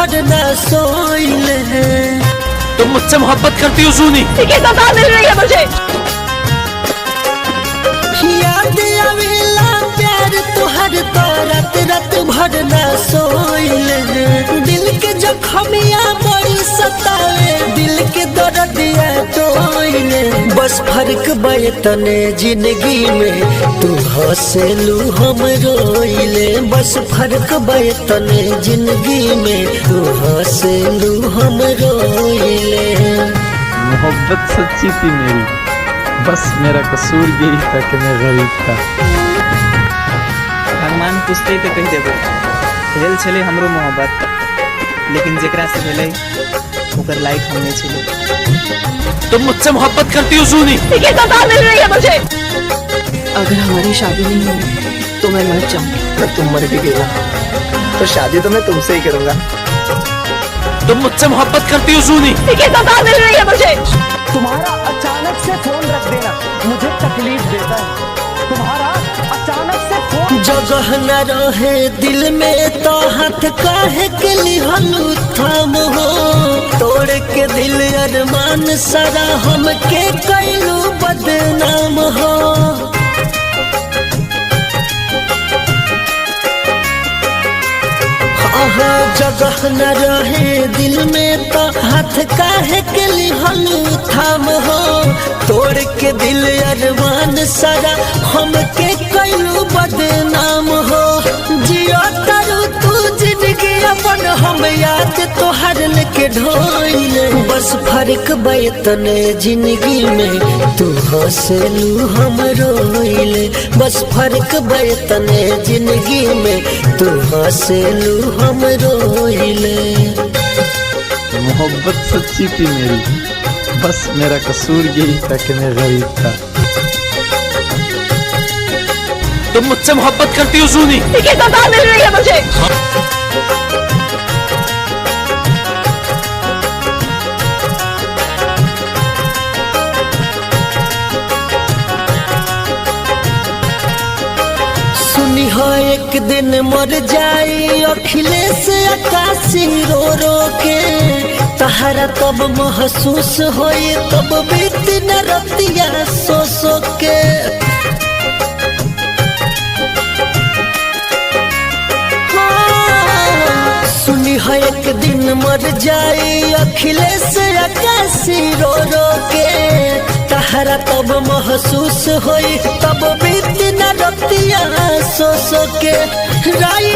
भर न सोइले। तुम मुझसे मोहब्बत करती हो सूनी? ठीक सजा मिल रही है मुझे। याद आवेला प्यार तुहर तो रात रात भर न सोइले। दिल के जख्मिया बड़ी सतावे, दिल के दर्दिया तोइले। बस फर्क बयतने जिंदगी में तू हंसेलू हम रोइले। बस फर्क बयतने जिंदगी में तू हंसेलू हम रोइले। मोहब्बत सच्ची थी मेरी, बस मेरा कसूर यही था कि मैं गरीब था। भगवान पूछते तो कह देबो भेल छले हमरो मोहब्बत, लेकिन जेकरा से भेलै ओकर लायक हम नहीं छले। तुम मुझसे मोहब्बत करती हो सूनी? ठीक सजा मिल रही है मुझे। अगर हमारी शादी नहीं हुई तो मैं मर जाऊंगी। तुम मर भी गई तो शादी तो मैं तुमसे ही करूंगा। तुम मुझसे मोहब्बत करती हो सूनी? ठीक सजा मिल रही है मुझे। तुम्हारा अचानक से फोन रख देना मुझे तकलीफ देता है। तुम्हारा अचानक से फोन जगह न रहे दिल में तो हाथ काहे के लिहलू थाम हो। तोड़ के दिल अरमान सारा हमके कैलू बदनाम हो। जगह न रहे दिल में तो हाथ काहे के लिहलू थाम हो। तोड़ के दिल अरमान सारा हमके कैलू बदनाम हो। जियो तरु तू जिंदगी अपन हम याद तोहर लेके ढोइले। बस फर्क बयतने जिंदगी में तू हंसेलू हम रोइले। बस फर्क बयतने जिंदगी में तू हंसेलू हम रोइले। मोहब्बत सच्ची थी मेरी, बस मेरा कसूर यही था कि मैं गरीब था। तुम मुझसे मोहब्बत करती हो सूनी? ठीक सजा मिल रही है मुझे। सुनी हो एक दिन मर जाई अखिलेश आकाशी रो रो के। तहरा तब महसूस होई तब बीत न रतिया सो सो के। सुनी हो एक दिन मर जाई अखिलेश आकाशी रो रो के। तहरा तब महसूस होई तब बीत न रतिया सो सो के। राई